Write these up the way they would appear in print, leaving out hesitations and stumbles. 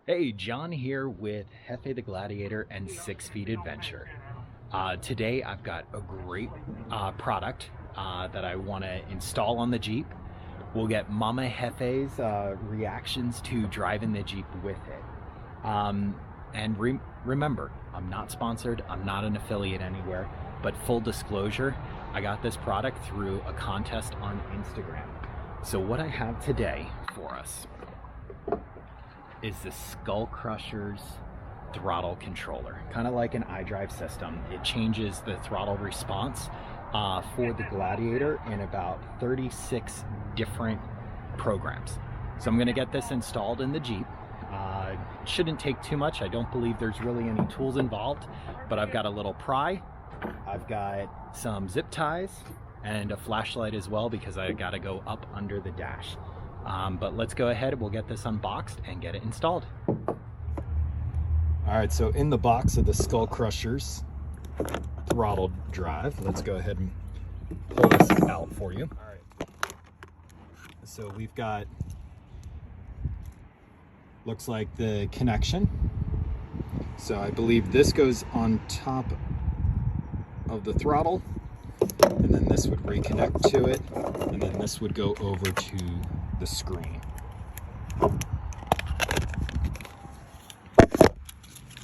Hey, John here with Jefe the Gladiator and 6 Feet Adventure. Today I've got a great product that I want to install on the Jeep. We'll get Mama Jefe's reactions to driving the Jeep with it. Remember, I'm not sponsored, I'm not an affiliate anywhere, but full disclosure, I got this product through a contest on Instagram. So what I have today for us is the SkullKrusher's throttle controller, kind of like an iDrive system. It changes the throttle response for the Gladiator in about 36 different programs. So I'm going to get this installed in the Jeep. Shouldn't take too much. I don't believe there's really any tools involved, but I've got a little pry, I've got some zip ties, and a flashlight as well because I got to go up under the dash. But let's go ahead, we'll get this unboxed and get it installed. All right, so in the box of the SkullKrusher's throttle drive, let's go ahead and pull this out for you. All right, so we've got, looks like the connection. So I believe this goes on top of the throttle, and then this would reconnect to it, and then this would go over to the screen. All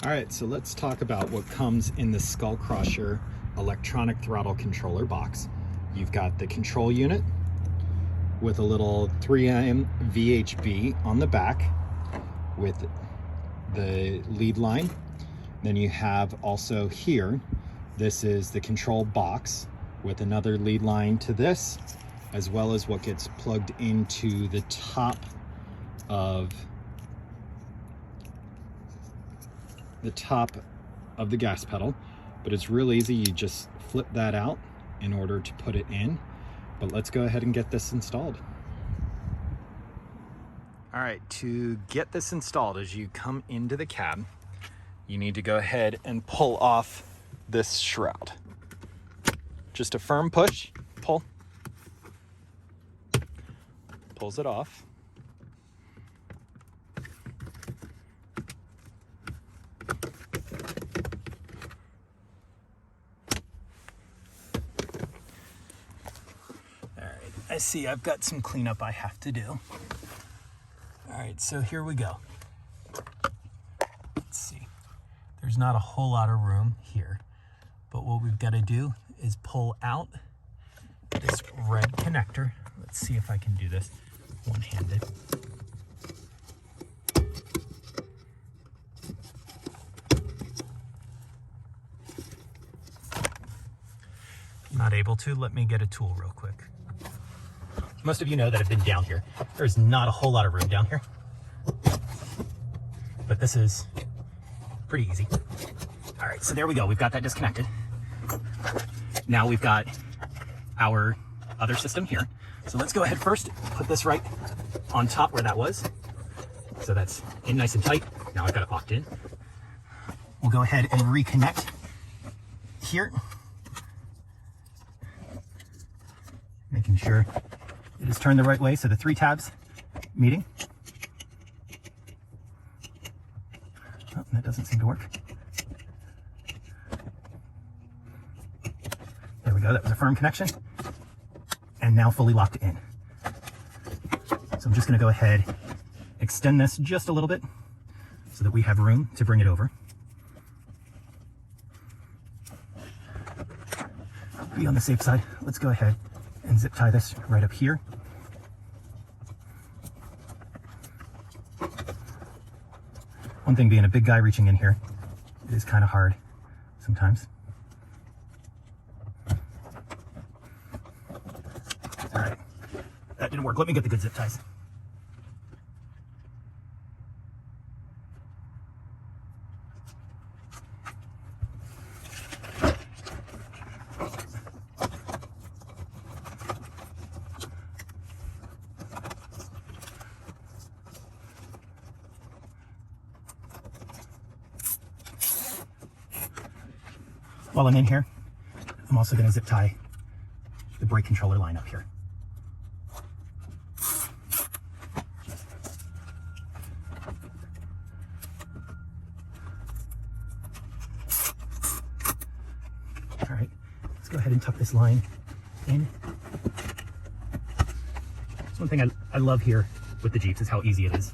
right, so let's talk about what comes in the SkullKrusher electronic throttle controller box. You've got the control unit with a little 3M VHB on the back with the lead line. Then you have also here, this is the control box with another lead line to this, as well as what gets plugged into the top of the gas pedal. But it's real easy, you just flip that out in order to put it in. But let's go ahead and get this installed. All right, to get this installed, as you come into the cab, you need to go ahead and pull off this shroud. Just a firm push, pull. Pulls it off. All right, I see I've got some cleanup I have to do. All right, so here we go. Let's see. There's not a whole lot of room here, but what we've got to do is pull out this red connector. Let's see if I can do this one-handed. Not able to, let me get a tool real quick. Most of you know that have been down here. There's not a whole lot of room down here, but this is pretty easy. All right, so there we go. We've got that disconnected. Now we've got our other system here. So let's go ahead first, put this right on top where that was. So that's in nice and tight. Now I've got it locked in. We'll go ahead and reconnect here. Making sure it is turned the right way, so the 3 tabs meeting. Oh, that doesn't seem to work. There we go, that was a firm connection. And now fully locked in. So I'm just gonna go ahead, extend this just a little bit so that we have room to bring it over. Be on the safe side, let's go ahead and zip tie this right up here. One thing being a big guy reaching in here, it is kind of hard sometimes. All right, that didn't work. Let me get the good zip ties. While I'm in here, I'm also going to zip tie the brake controller line up here. All right, let's go ahead and tuck this line in. That's one thing I love here with the Jeeps is how easy it is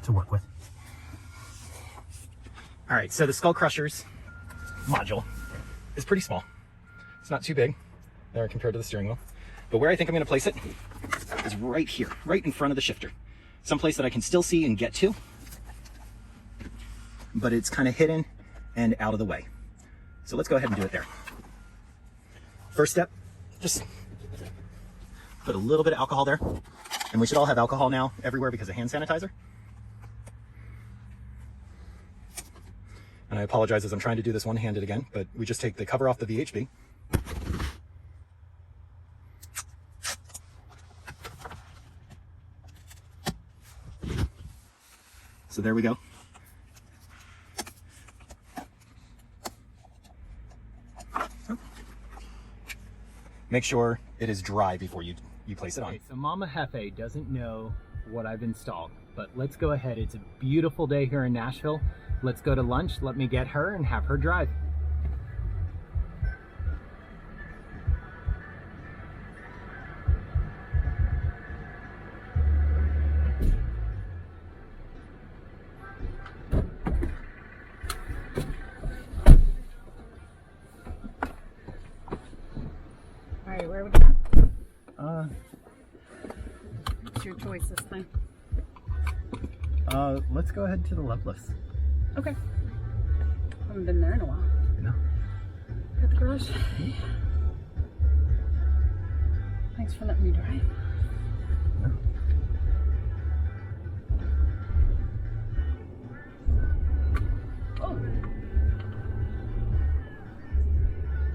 to work with. All right, so the SkullKrusher's module is pretty small. It's not too big there compared to the steering wheel. But where I think I'm gonna place it is right here, right in front of the shifter. Someplace that I can still see and get to, but it's kind of hidden and out of the way. So let's go ahead and do it there. First step, just put a little bit of alcohol there. And we should all have alcohol now everywhere because of hand sanitizer. And I apologize as I'm trying to do this one-handed again, but we just take the cover off the VHB. So there we go. Make sure it is dry before you place it on. Okay, so Mama Jefe doesn't know what I've installed, but let's go ahead. It's a beautiful day here in Nashville. Let's go to lunch. Let me get her and have her drive. All right, where would you go? It's your choice this time. Let's go ahead to the Loveless. Okay. Haven't been there in a while. No. Got the garage. Thanks for letting me drive. No. Oh.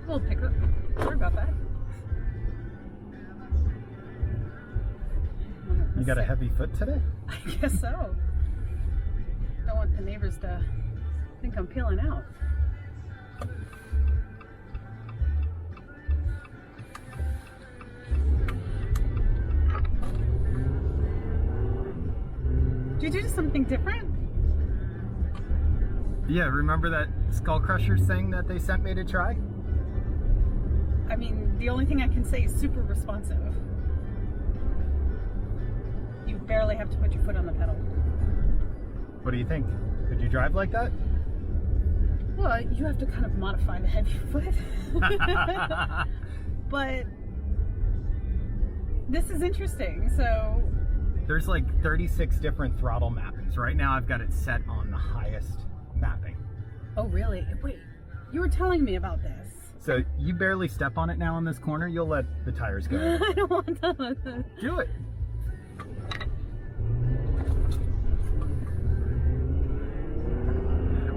Little pickup. Sorry about that. You got a heavy foot today? I guess so. Don't want the neighbors to think I'm peeling out. Did you do something different? Yeah, remember that SkullKrusher thing that they sent me to try? I mean, the only thing I can say is super responsive. You barely have to put your foot on the pedal. What do you think? Could you drive like that? Well, you have to kind of modify the heavy foot. But this is interesting, so... There's like 36 different throttle mappings. Right now I've got it set on the highest mapping. Oh, really? Wait, you were telling me about this. So you barely step on it now in this corner, you'll let the tires go. I don't want to. Do it.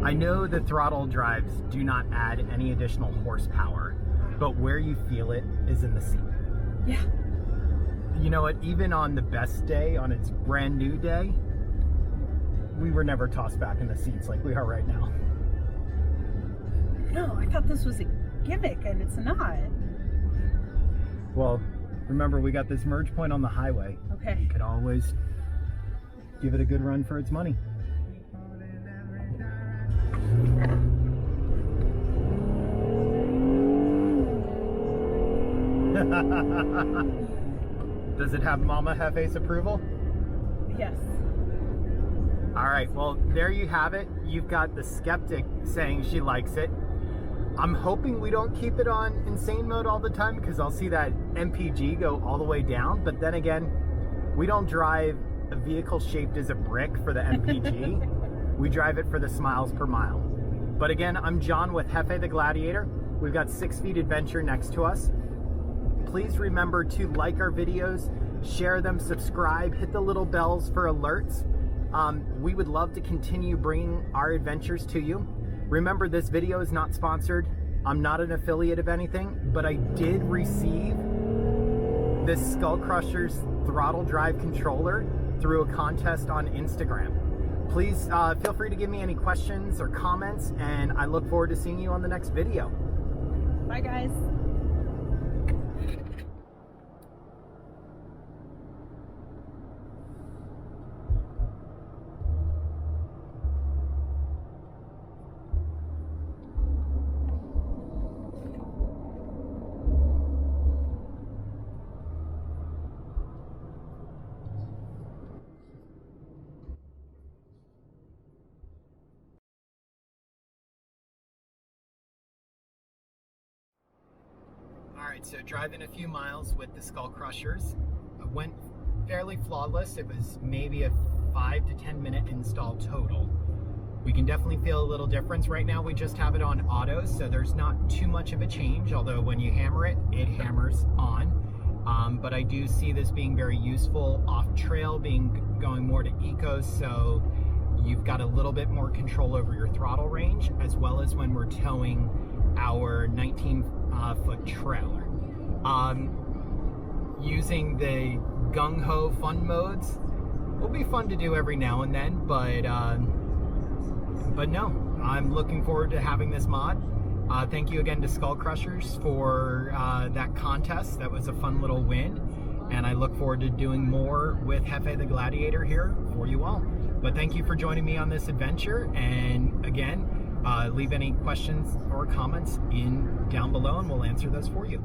I know the throttle drives do not add any additional horsepower, but where you feel it is in the seat. Yeah. You know what, even on the best day, on its brand new day, we were never tossed back in the seats like we are right now. No, I thought this was a gimmick, and it's not. Well, remember we got this merge point on the highway. Okay. You could always give it a good run for its money. Does it have Mama Jefe's approval? Yes. All right, well, there you have it. You've got the skeptic saying she likes it. I'm hoping we don't keep it on insane mode all the time because I'll see that MPG go all the way down. But then again, we don't drive a vehicle shaped as a brick for the MPG. We drive it for the smiles per mile. But again, I'm John with Jefe the Gladiator. We've got 6 Feet Adventure next to us. Please remember to like our videos, share them, subscribe, hit the little bells for alerts. We would love to continue bringing our adventures to you. Remember, this video is not sponsored. I'm not an affiliate of anything, but I did receive this SkullKrusher's throttle drive controller through a contest on Instagram. Please feel free to give me any questions or comments, and I look forward to seeing you on the next video. Bye, guys. Alright, so driving a few miles with the SkullKrushers. Went fairly flawless. It was maybe a 5 to 10 minute install total. We can definitely feel a little difference. Right now we just have it on auto, so there's not too much of a change, although when you hammer it, it hammers on. But I do see this being very useful off trail, going more to eco, so you've got a little bit more control over your throttle range, as well as when we're towing our 19-foot trailer. Using the gung-ho fun modes will be fun to do every now and then, but no, I'm looking forward to having this mod. Thank you again to SkullKrusher for that contest. That was a fun little win, and I look forward to doing more with Jefe the Gladiator here for you all. But thank you for joining me on this adventure, and again, leave any questions or comments down below and we'll answer those for you.